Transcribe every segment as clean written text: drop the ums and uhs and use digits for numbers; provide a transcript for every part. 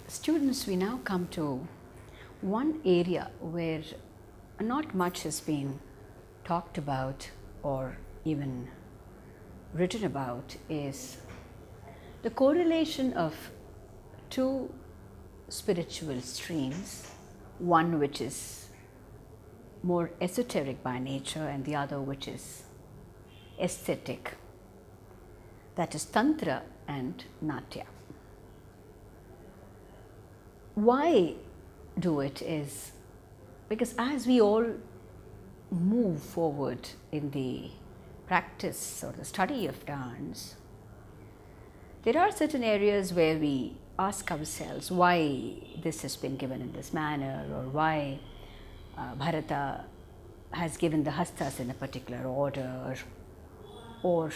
Students, we now come to one area where not much has been talked about or even written about, is the correlation of two spiritual streams, one which is more esoteric by nature and the other which is aesthetic, that is Tantra and Natya. Why do it is because as we all move forward in the practice or the study of dance, there are certain areas where we ask ourselves why this has been given in this manner, or why Bharata has given the hastas in a particular order, or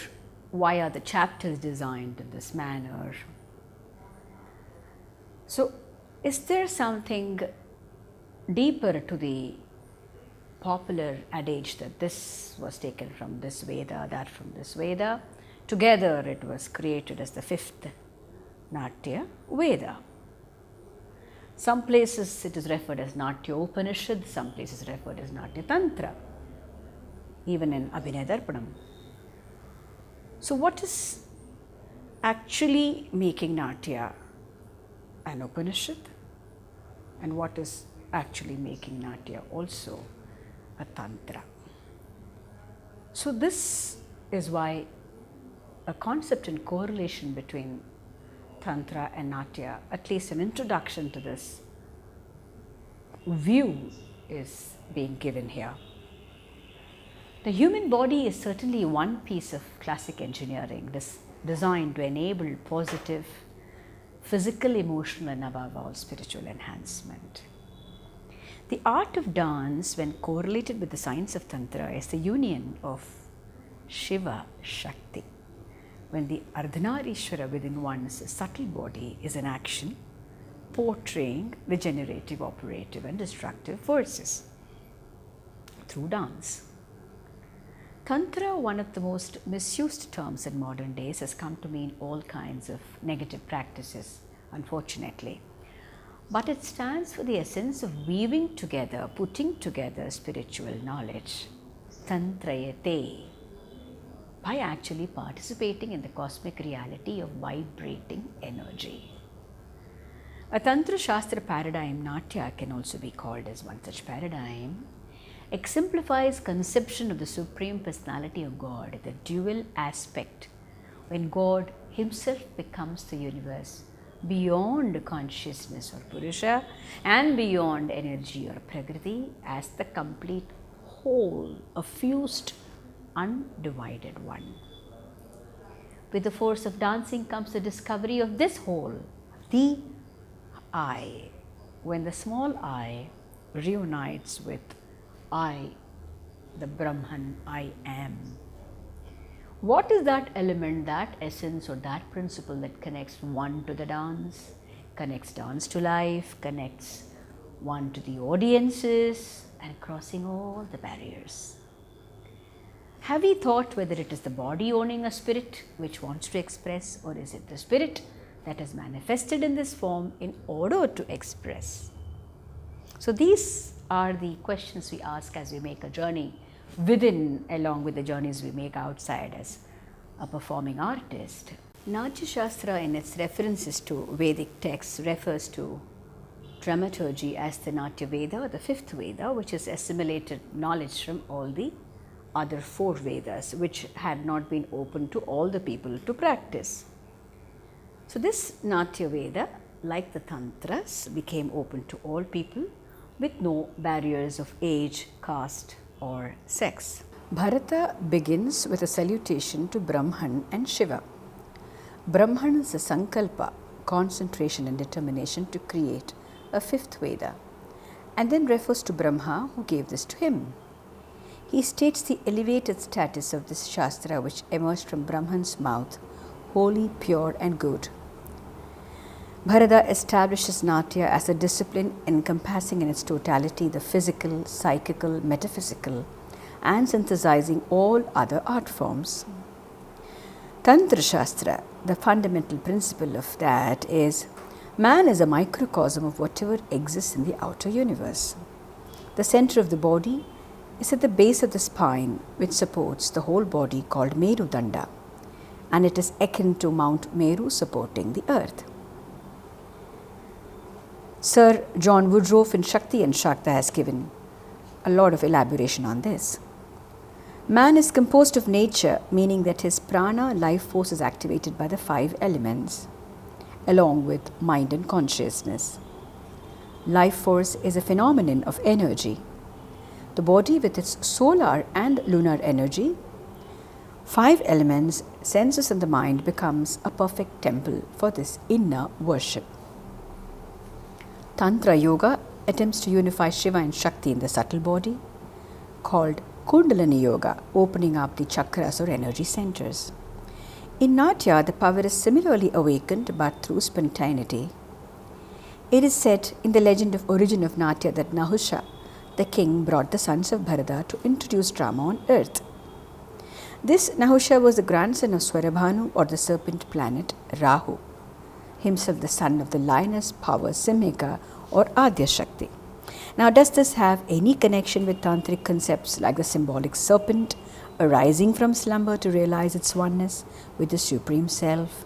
why are the chapters designed in this manner. So, is there something deeper to the popular adage that this was taken from this Veda, that from this Veda? Together it was created as the fifth Natya Veda. Some places it is referred as Natya Upanishad, some places referred as Natya Tantra, even in Abhinaya Darpanam. So what is actually making Natya an Upanishad, and what is actually making Natya also a Tantra? So this is why a concept in correlation between Tantra and Natya, at least an introduction to this view, is being given here. The human body is certainly one piece of classic engineering designed to enable positive physical, emotional, and above all spiritual enhancement. The art of dance, when correlated with the science of Tantra, is the union of Shiva Shakti, when the Ardhanarishwara within one's subtle body is in action, portraying the generative, operative, and destructive forces through dance. Tantra, one of the most misused terms in modern days, has come to mean all kinds of negative practices, unfortunately. But it stands for the essence of weaving together, putting together spiritual knowledge, tantrayate, by actually participating in the cosmic reality of vibrating energy. A Tantra Shastra paradigm, Natya can also be called as one such paradigm, exemplifies conception of the Supreme Personality of God, the dual aspect, when God Himself becomes the universe beyond consciousness or Purusha and beyond energy or Prakriti, as the complete whole, a fused, undivided one. With the force of dancing comes the discovery of this whole, the I, when the small I reunites with I, the Brahman, I am. What is that element, that essence, or that principle that connects one to the dance, connects dance to life, connects one to the audiences, and crossing all the barriers? Have we thought whether it is the body owning a spirit which wants to express, or is it the spirit that has manifested in this form in order to express? So these are the questions we ask as we make a journey within, along with the journeys we make outside as a performing artist. Natya Shastra, in its references to Vedic texts, refers to dramaturgy as the Natya Veda, or the fifth Veda, which has assimilated knowledge from all the other four Vedas, which had not been open to all the people to practice. So this Natya Veda, like the Tantras, became open to all people with no barriers of age, caste, or sex. Bharata begins with a salutation to Brahman and Shiva. Brahman is a sankalpa, concentration and determination to create a fifth Veda, and then refers to Brahma, who gave this to him. He states the elevated status of this Shastra, which emerged from Brahman's mouth, holy, pure, and good. Bharata establishes Natya as a discipline encompassing in its totality the physical, psychical, metaphysical, and synthesizing all other art forms. Tantra Shastra, the fundamental principle of that is man is a microcosm of whatever exists in the outer universe. The center of the body is at the base of the spine, which supports the whole body, called Meru Danda, and it is akin to Mount Meru supporting the earth. Sir John Woodroffe in Shakti and Shakta has given a lot of elaboration on this. Man is composed of nature, meaning that his prana life force is activated by the 5 elements, along with mind and consciousness. Life force is a phenomenon of energy. The body with its solar and lunar energy, 5 elements, senses and the mind becomes a perfect temple for this inner worship. Tantra Yoga attempts to unify Shiva and Shakti in the subtle body, called Kundalini Yoga, opening up the chakras or energy centers. In Natya, the power is similarly awakened but through spontaneity. It is said in the legend of origin of Natya that Nahusha, the king, brought the sons of Bharata to introduce drama on earth. This Nahusha was the grandson of Swarabhanu, or the serpent planet Rahu, himself the son of the lioness power Simhika or Adya Shakti. Now, does this have any connection with tantric concepts like the symbolic serpent arising from slumber to realize its oneness with the Supreme Self?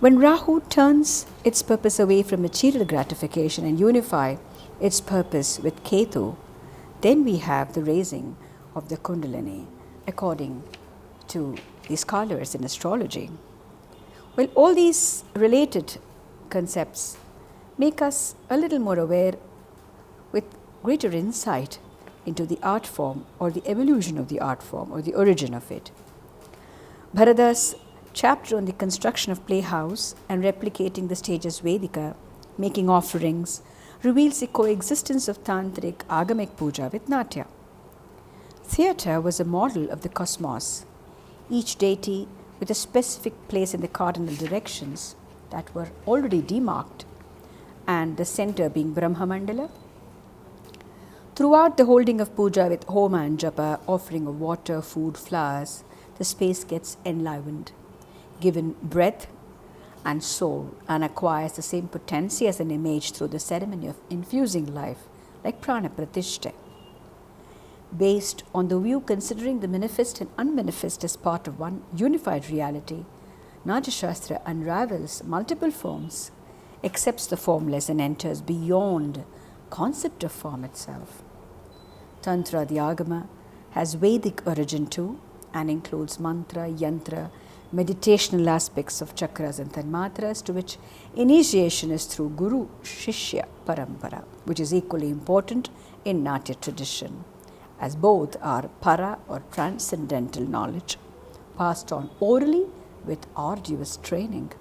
When Rahu turns its purpose away from material gratification and unify its purpose with Ketu, then we have the raising of the Kundalini, according to the scholars in astrology. Well, all these related concepts make us a little more aware with greater insight into the art form or the evolution of the art form or the origin of it. Bharata's chapter on the construction of playhouse and replicating the stages Vedika, making offerings, reveals the coexistence of tantric agamic puja with Natya. Theatre was a model of the cosmos, each deity with a specific place in the cardinal directions that were already demarked, and the center being Brahma Mandala. Throughout the holding of puja with homa and japa, offering of water, food, flowers, the space gets enlivened, given breath and soul, and acquires the same potency as an image through the ceremony of infusing life, like prana pratishta. Based on the view considering the manifest and unmanifest as part of one unified reality, Natya Shastra unravels multiple forms, accepts the formless, and enters beyond concept of form itself. Tantra, the Agama, has Vedic origin too and includes mantra, yantra, meditational aspects of chakras and tanmatras, to which initiation is through Guru Shishya Parampara, which is equally important in Natya tradition, as both are para or transcendental knowledge passed on orally with arduous training.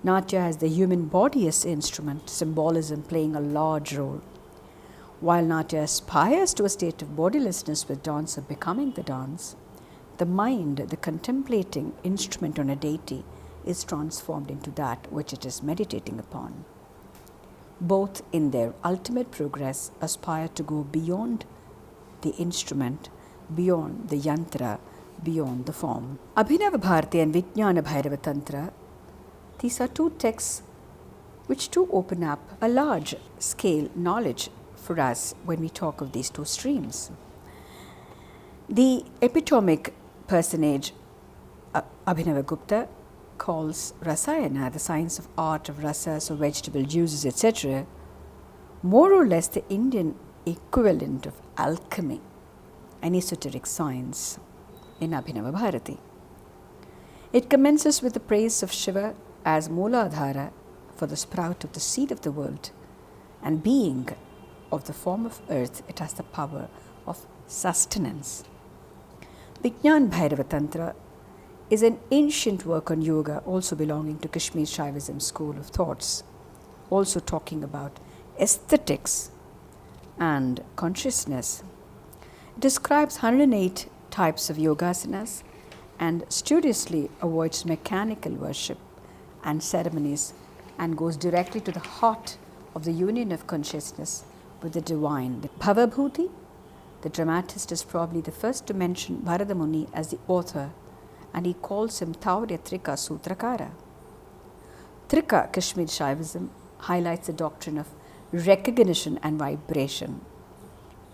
Natya has the human body as instrument, symbolism playing a large role. While Natya aspires to a state of bodilessness with dancer becoming the dance, the mind, the contemplating instrument on a deity, is transformed into that which it is meditating upon. Both in their ultimate progress aspire to go beyond the instrument, beyond the yantra, beyond the form. Abhinava Bharati and Vijnana Bhairava Tantra, these are two texts which do open up a large scale knowledge for us when we talk of these two streams. The epitomic personage Abhinava Gupta calls Rasayana, the science of art of rasas or vegetable juices, etc., more or less the Indian equivalent of alchemy, an esoteric science in Abhinava Bharati. It commences with the praise of Shiva as Mooladhara for the sprout of the seed of the world, and being of the form of earth, it has the power of sustenance. Vijnana Bhairava Tantra is an ancient work on yoga, also belonging to Kashmir Shaivism school of thoughts, also talking about aesthetics and consciousness. It describes 108 types of yogasanas and studiously avoids mechanical worship and ceremonies and goes directly to the heart of the union of consciousness with the divine. The Bhavabhuti, the dramatist, is probably the first to mention Bharata Muni as the author, and he calls him Taurya Trika Sutrakara. Trika Kashmir Shaivism highlights the doctrine of recognition and vibration.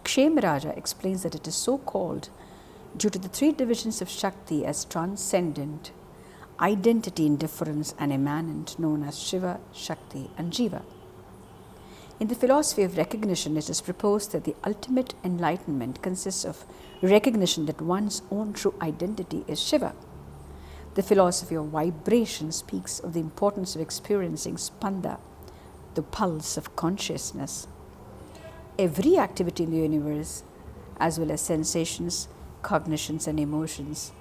Kshemaraja explains that it is so called due to the three divisions of Shakti as transcendent, identity in difference, and immanent, known as Shiva, Shakti, and Jiva. In the philosophy of recognition, it is proposed that the ultimate enlightenment consists of recognition that one's own true identity is Shiva. The philosophy of vibration speaks of the importance of experiencing spanda, the pulse of consciousness. Every activity in the universe, as well as sensations, cognitions, and emotions,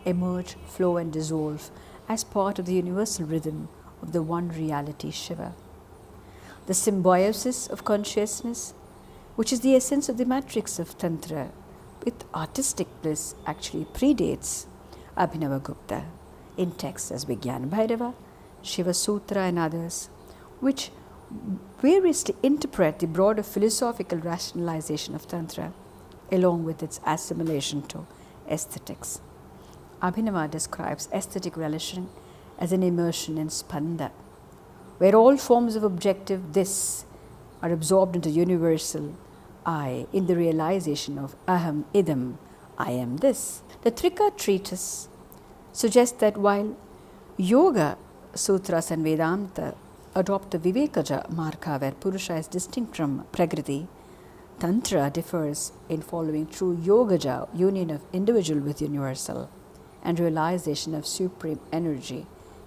emerge, flow, and dissolve as part of the universal rhythm of the one reality, Shiva. The symbiosis of consciousness, which is the essence of the matrix of Tantra, with artistic bliss, actually predates Abhinavagupta in texts as Vijnana Bhairava, Shiva Sutra, and others, which variously interpret the broader philosophical rationalization of Tantra, along with its assimilation to aesthetics. Abhinava describes aesthetic relation as an immersion in spanda, where all forms of objective this are absorbed into universal I in the realization of aham idam, I am this. The Trika treatise suggests that while Yoga Sutras and Vedanta adopt the Vivekaja marka, where Purusha is distinct from Prakriti, Tantra differs in following true Yogaja, union of individual with universal, and realization of supreme energy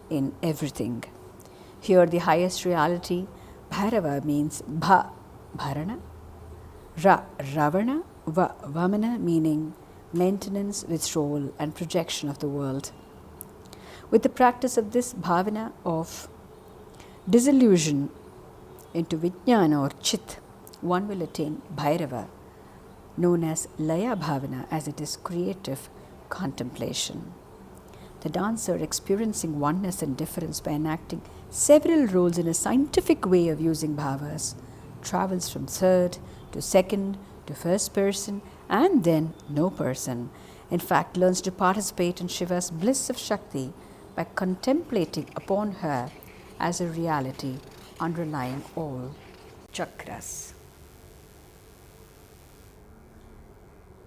in everything. Here, the highest reality, Bhairava, means Bha, Bharana, Ra, Ravana, Va, Vamana, meaning maintenance, withdrawal, and projection of the world. With the practice of this bhavana of disillusion into Vijnana or Chit, one will attain Bhairava, known as Laya Bhavana, as it is creative contemplation. The dancer, experiencing oneness and difference by enacting several roles in a scientific way of using bhavas, travels from third to second to first person and then no person. In fact, learns to participate in Shiva's bliss of Shakti by contemplating upon her as a reality underlying all chakras.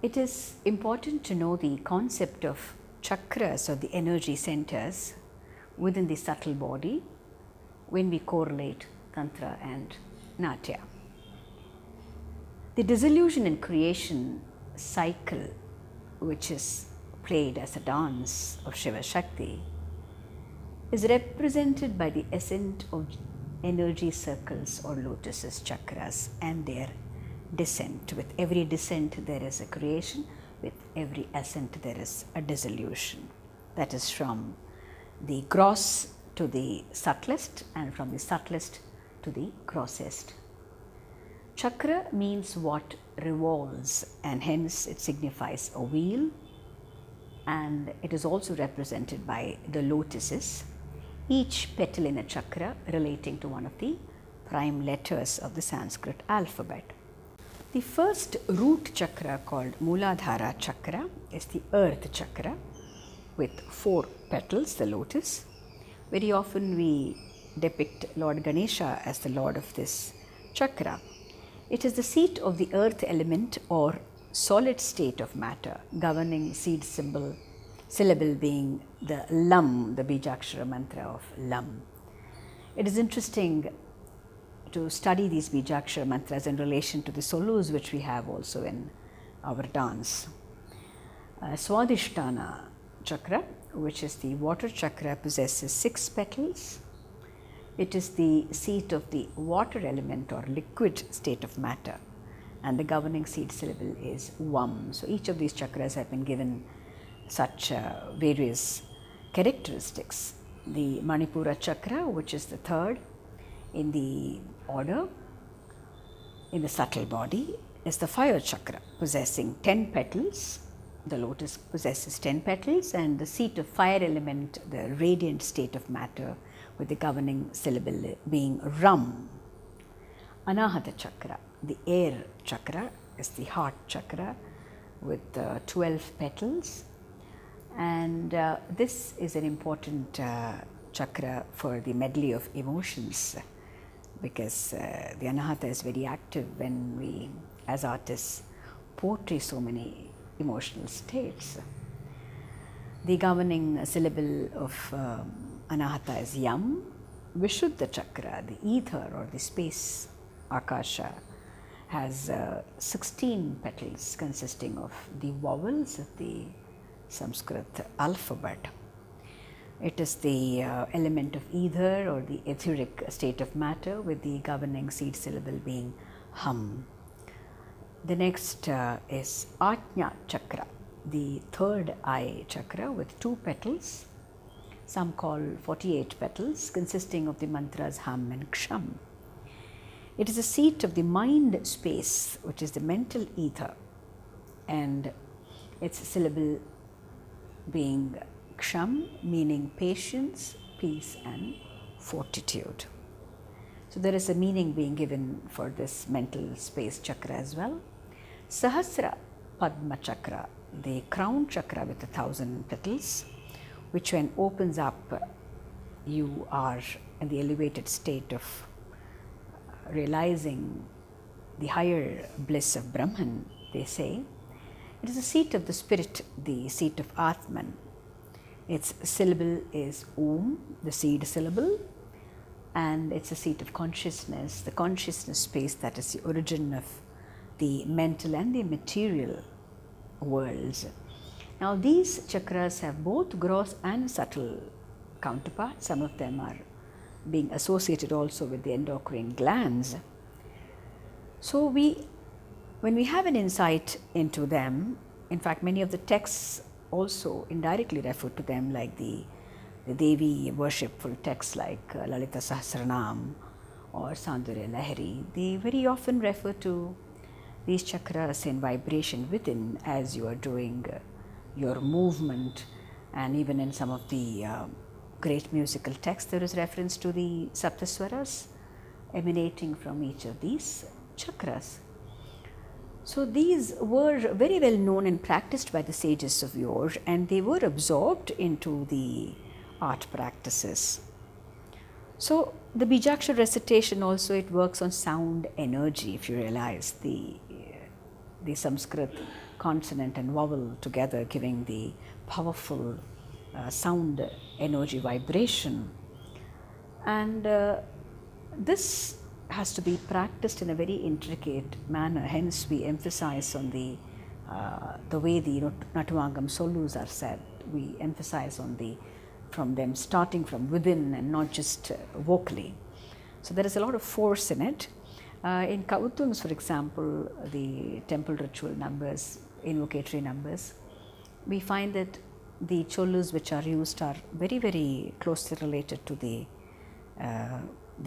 It is important to know the concept of chakras, or the energy centers within the subtle body, when we correlate Tantra and Natya. The dissolution and creation cycle, which is played as a dance of Shiva Shakti, is represented by the ascent of energy circles or lotuses, chakras, and their descent. With every descent there is a creation, with every ascent there is a dissolution. That is from the gross to the subtlest, and from the subtlest to the grossest. Chakra means what revolves, and hence it signifies a wheel, and it is also represented by the lotuses, each petal in a chakra relating to one of the prime letters of the Sanskrit alphabet. The first root chakra, called Mooladhara chakra, is the earth chakra with 4 petals, the lotus. Very often we depict Lord Ganesha as the lord of this chakra. It is the seat of the earth element or solid state of matter, governing seed syllable being the Lam, the Bijakshara mantra of Lam. It is interesting to study these Bijakshara mantras in relation to the solos which we have also in our dance. Swadhisthana chakra, which is the water chakra, possesses 6 petals. It is the seat of the water element or liquid state of matter, and the governing seed syllable is Vam. So each of these chakras have been given such various characteristics. The Manipura chakra, which is the third in the order in the subtle body, is the fire chakra, possessing 10 petals. The lotus possesses 10 petals, and the seat of fire element, the radiant state of matter, with the governing syllable being Ram. Anahata chakra, the air chakra, is the heart chakra with 12 petals, and this is an important chakra for the medley of emotions, because the Anahata is very active when we as artists portray so many emotional states. The governing syllable of Anahata is Yam. Vishuddha chakra, the ether or the space, Akasha, has 16 petals consisting of the vowels of the Sanskrit alphabet. It is the element of ether or the etheric state of matter, with the governing seed syllable being Hum. The next is Ajna chakra, the third eye chakra with 2 petals, some call 48 petals, consisting of the mantras Hum and Ksham. It is the seat of the mind space, which is the mental ether, and its syllable being Ksham, meaning patience, peace and fortitude. So there is a meaning being given for this mental space chakra as well. Sahasra Padma chakra, the crown chakra with 1,000 petals, which when opens up, you are in the elevated state of realizing the higher bliss of Brahman, they say. It is the seat of the spirit, the seat of Atman. Its syllable is Om, the seed syllable, and it's a seat of consciousness, the consciousness space that is the origin of the mental and the material worlds. Now these chakras have both gross and subtle counterparts. Some of them are being associated also with the endocrine glands. So when we have an insight into them, in fact many of the texts also indirectly refer to them, like the Devi worshipful texts like Lalita Sahasranam or Sandurya Lahari, they very often refer to these chakras in vibration within as you are doing your movement. And even in some of the great musical texts, there is reference to the Saptaswaras emanating from each of these chakras. So these were very well known and practiced by the sages of yore, and they were absorbed into the art practices. So the Bijakshara recitation also, it works on sound energy. If you realize the Sanskrit consonant and vowel together giving the powerful sound energy vibration, and this has to be practiced in a very intricate manner. Hence we emphasize on the way the Natuvangam Sollus are said. We emphasize on from them starting from within and not just vocally. So there is a lot of force in it. In Kautungs, for example, the temple ritual numbers, invocatory numbers, we find that the chollus which are used are very, very closely related to the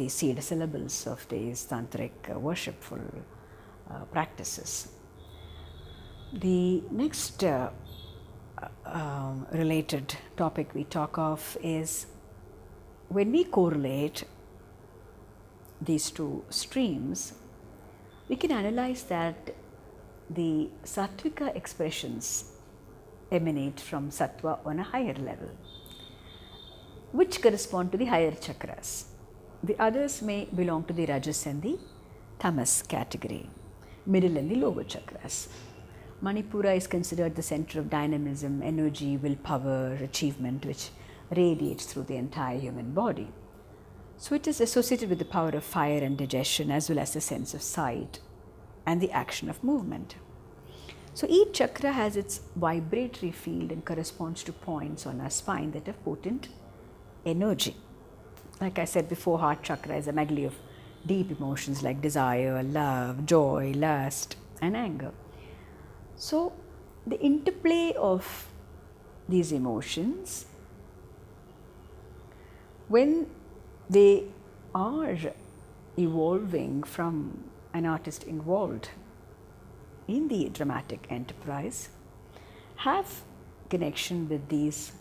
seed syllables of these tantric worshipful practices. The next related topic we talk of is when we correlate these two streams, we can analyze that the sattvika expressions emanate from sattva on a higher level, which correspond to the higher chakras. The others may belong to the rajas and the tamas category, middle and the lower chakras. Manipura is considered the center of dynamism, energy, willpower, achievement, which radiates through the entire human body. So it is associated with the power of fire and digestion, as well as the sense of sight and the action of movement. So each chakra has its vibratory field and corresponds to points on our spine that have potent energy. Like I said before, heart chakra is a medley of deep emotions like desire, love, joy, lust and anger. So the interplay of these emotions, when they are evolving from an artist involved in the dramatic enterprise, have connection with these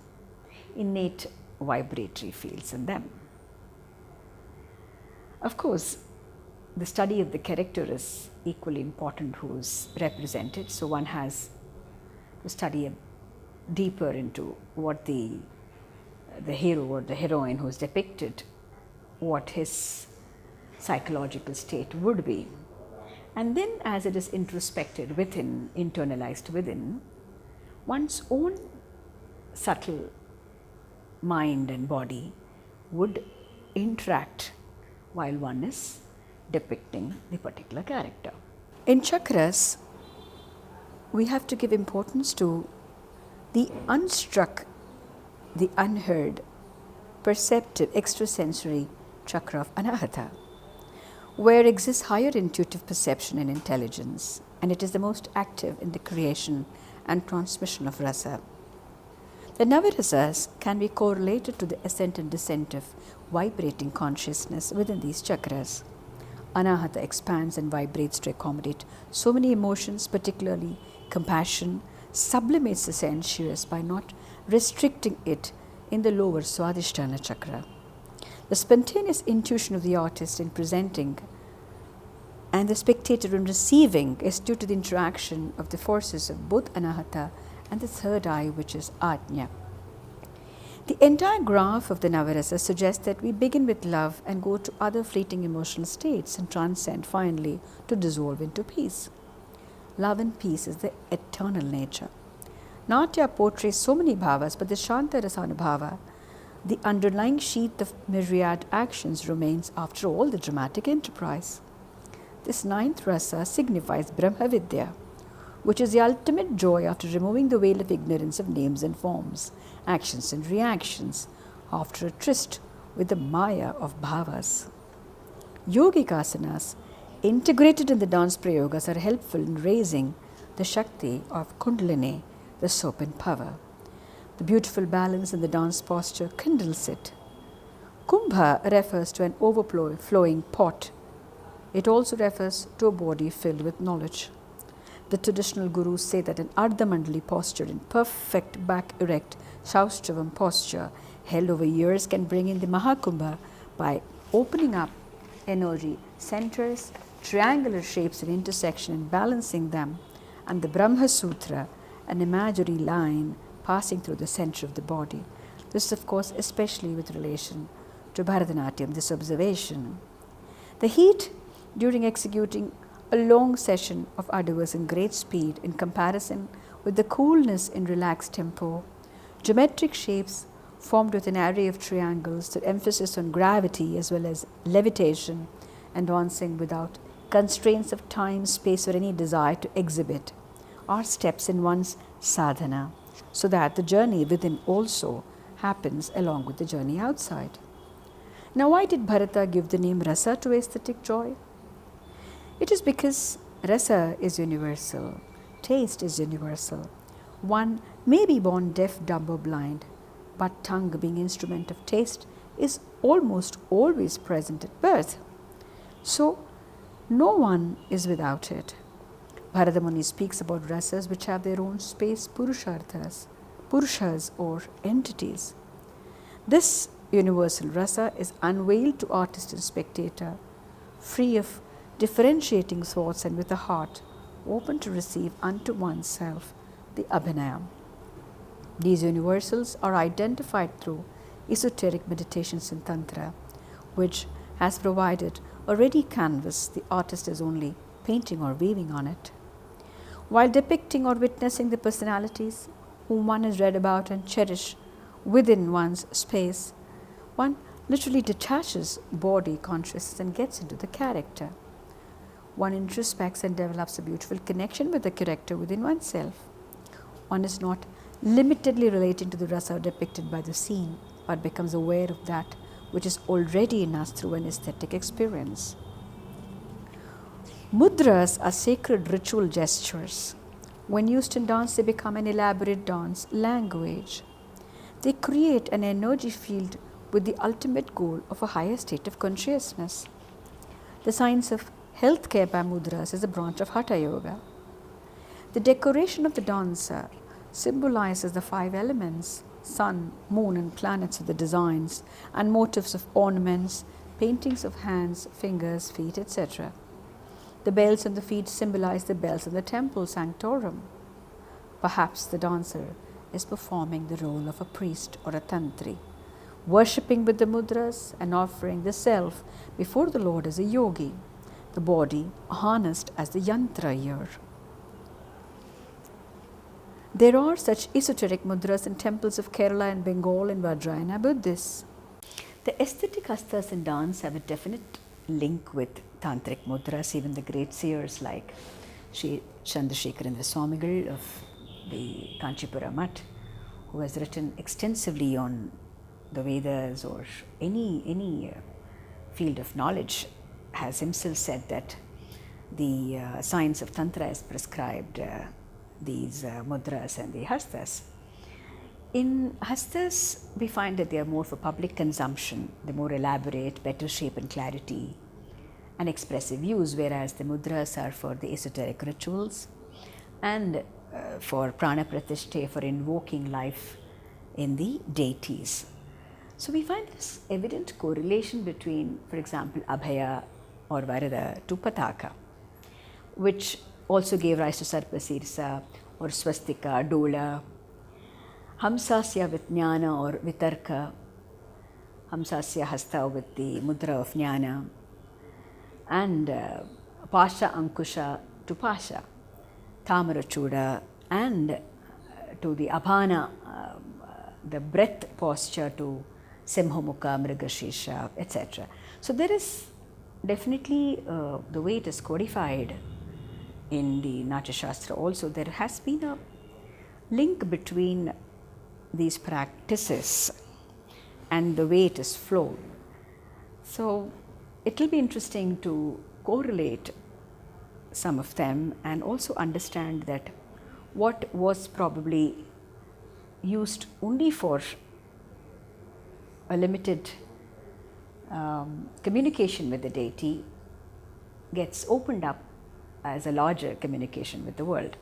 innate vibratory fields in them. Of course, the study of the character is equally important who's represented. So one has to study deeper into what the hero or the heroine who's depicted, what his psychological state would be. And then as it is introspected within, internalized within, one's own subtle mind and body would interact while one is depicting the particular character. In chakras, we have to give importance to the unstruck, the unheard, perceptive, extrasensory chakra of Anahata, where exists higher intuitive perception and intelligence, and it is the most active in the creation and transmission of rasa. The Navarasas can be correlated to the ascent and descent of vibrating consciousness within these chakras. Anahata expands and vibrates to accommodate so many emotions, particularly compassion, sublimates the sensuous by not restricting it in the lower Swadhisthana chakra. The spontaneous intuition of the artist in presenting and the spectator in receiving is due to the interaction of the forces of both Anahata and the third eye, which is Ajna. The entire graph of the Navarasa suggests that we begin with love and go to other fleeting emotional states and transcend finally to dissolve into peace. Love and peace is the eternal nature. Natya portrays so many bhavas, but the Shanta Rasanubhava, the underlying sheath of myriad actions, remains after all the dramatic enterprise. This ninth rasa signifies Brahma Vidya, which is the ultimate joy after removing the veil of ignorance of names and forms, actions and reactions, after a tryst with the maya of bhavas. Yogic asanas, integrated in the dance prayogas, are helpful in raising the Shakti of Kundalini, the serpent power. The beautiful balance in the dance posture kindles it. Kumbha refers to an overflowing pot. It also refers to a body filled with knowledge. The traditional gurus say that an Ardhamandali posture in perfect back erect Shaustravam posture held over years can bring in the Mahakumbha by opening up energy centers, triangular shapes and intersection and balancing them, and the Brahma Sutra, an imaginary line passing through the center of the body. This is, of course, especially with relation to Bharatanatyam, this observation. The heat during executing a long session of adavas in great speed in comparison with the coolness in relaxed tempo, geometric shapes formed with an array of triangles, the emphasis on gravity as well as levitation, advancing without constraints of time, space, or any desire to exhibit, are steps in one's sadhana, so that the journey within also happens along with the journey outside. Now, why did Bharata give the name rasa to aesthetic joy? It is because rasa is universal, taste is universal. One may be born deaf, dumb, or blind, but tongue, being instrument of taste, is almost always present at birth. So, no one is without it. Bharata Muni speaks about rasas which have their own space, purushas or entities. This universal rasa is unveiled to artist and spectator, free of differentiating thoughts and with a heart open to receive unto oneself the abhinaya. These universals are identified through esoteric meditations in Tantra, which has provided a ready canvas. The artist is only painting or weaving on it. While depicting or witnessing the personalities whom one has read about and cherished within one's space, one literally detaches body consciousness and gets into the character. One introspects and develops a beautiful connection with the character within oneself. One is not limitedly relating to the rasa depicted by the scene, but becomes aware of that which is already in us through an aesthetic experience. Mudras are sacred ritual gestures. When used in dance, they become an elaborate dance language. They create an energy field with the ultimate goal of a higher state of consciousness. The science of healthcare by mudras is a branch of Hatha Yoga. The decoration of the dancer symbolizes the 5 elements, sun, moon and planets of the designs and motifs of ornaments, paintings of hands, fingers, feet, etc. The bells on the feet symbolize the bells of the temple sanctorum. Perhaps the dancer is performing the role of a priest or a tantri, worshipping with the mudras and offering the self before the Lord as a yogi, the body harnessed as the yantra ear. There are such esoteric mudras in temples of Kerala and Bengal and Vajrayana Buddhists. The aesthetic hastas in dance have a definite link with tantric mudras. Even the great seers like Sri Chandrasekharendra Swamigal of the Kanchipura Mutt, who has written extensively on the Vedas or any field of knowledge, has himself said that the science of Tantra has prescribed these mudras and the hastas. In hastas, we find that they are more for public consumption, the more elaborate, better shape and clarity and expressive use, whereas the mudras are for the esoteric rituals and for prana pratishtha, for invoking life in the deities. So we find this evident correlation between, for example, Abhaya or Varada to Pataka, which also gave rise to Sarpasirsa or Swastika, Dola, Hamsasya with Jnana or Vitarka, Hamsasya Hasta with the Mudra of Jnana, and Pasha Ankusha to Pasha, Tamarachuda, and to the Abhana, the breath posture to Simhamukha, Mrigashisha, etc. So there is definitely the way it is codified in the Natya Shastra also, there has been a link between these practices and the way it is flowed. So it will be interesting to correlate some of them and also understand that what was probably used only for a limited communication with the deity gets opened up as a larger communication with the world.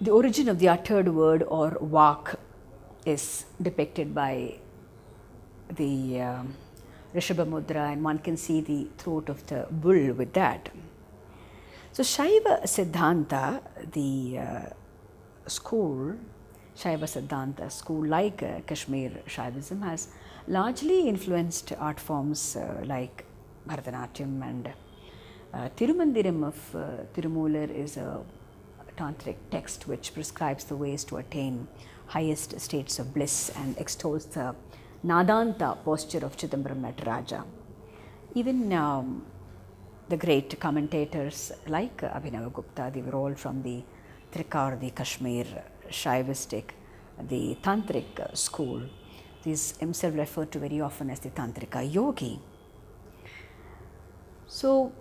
The origin of the uttered word or vak is depicted by the Rishabha Mudra, and one can see the throat of the bull with that. So Shaiva Siddhanta, the school, Shaiva Siddhanta school, like Kashmir Shaivism, has largely influenced art forms like Bharatanatyam, and Tirumandiram of Tirumular is a tantric text which prescribes the ways to attain highest states of bliss and extols the Nadanta posture of Chidambaram Nataraja. Even the great commentators like Abhinava Gupta, they were all from the Trikar, the Kashmir Shaivistic, the Tantric school. These himself referred to very often as the Tantrika Yogi. So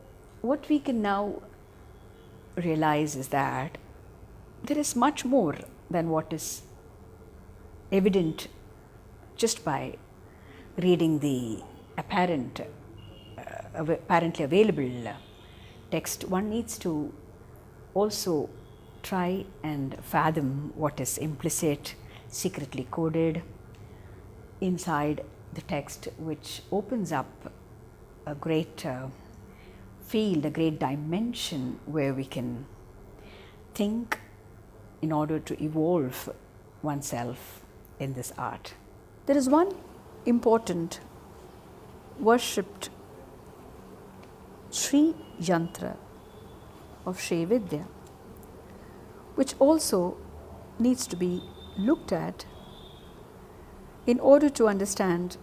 what we can now realize is that there is much more than what is evident just by reading the apparently available text. One needs to also try and fathom what is implicit, secretly coded inside the text, which opens up a great field, a great dimension where we can think in order to evolve oneself in this art. There is one important worshipped Sri Yantra of Sri Vidya, which also needs to be looked at in order to understand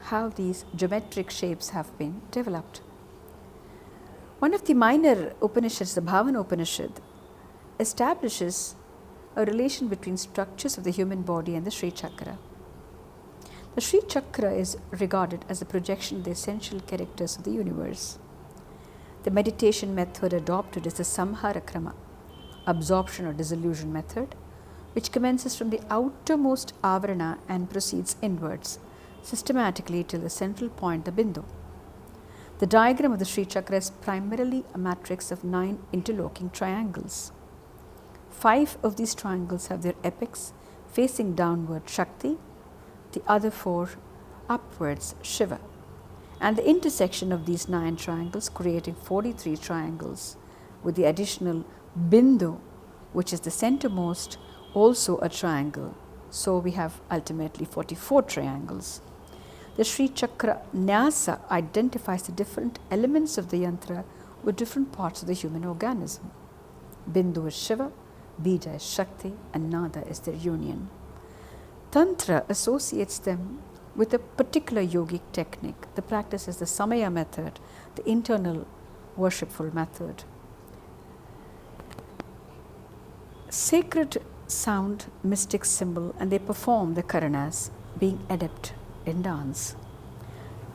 how these geometric shapes have been developed. One of the minor Upanishads, the Bhavana Upanishad, establishes a relation between structures of the human body and the Sri Chakra. The Sri Chakra is regarded as a projection of the essential characters of the universe. The meditation method adopted is the Samhara Krama, absorption or dissolution method, which commences from the outermost avarana and proceeds inwards, systematically till the central point, the bindu. The diagram of the Sri Chakra is primarily a matrix of 9 interlocking triangles. 5 of these triangles have their apex facing downward, Shakti, the other 4 upwards Shiva, and the intersection of these 9 triangles creating 43 triangles with the additional Bindu, which is the centermost, also a triangle. So we have ultimately 44 triangles. The Sri Chakra Nyasa identifies the different elements of the yantra with different parts of the human organism. Bindu is Shiva, Bija is Shakti, and Nada is their union. Tantra associates them with a particular yogic technique. The practice is the Samaya method, the internal worshipful method. Sacred sound, mystic symbol, and they perform the karanas, being adept in dance.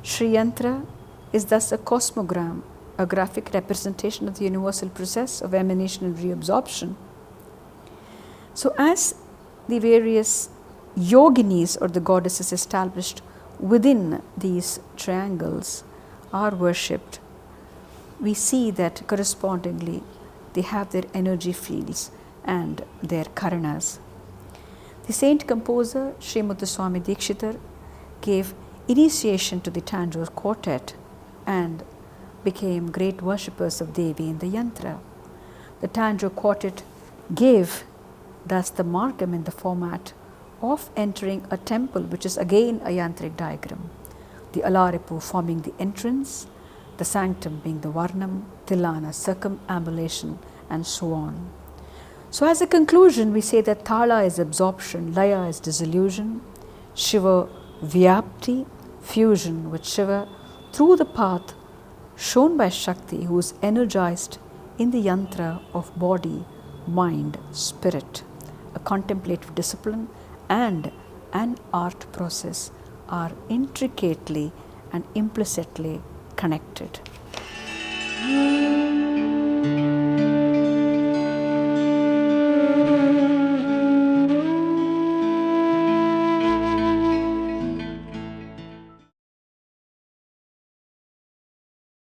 Sri Yantra is thus a cosmogram, a graphic representation of the universal process of emanation and reabsorption. So as the various yoginis or the goddesses established within these triangles are worshipped, we see that correspondingly they have their energy fields and their karanas. The saint composer Sri Muthuswami Dikshitar gave initiation to the Tantra quartet and became great worshippers of Devi in the yantra. The Tantra quartet gave thus the margam in the format of entering a temple, which is again a yantric diagram. The Alaripu forming the entrance, the sanctum being the Varnam, Tilana, circumambulation, and so on. So as a conclusion, we say that Thala is absorption, Laya is dissolution, Shiva Vyapti, fusion with Shiva through the path shown by Shakti, who is energized in the yantra of body, mind, spirit. A contemplative discipline and an art process are intricately and implicitly connected.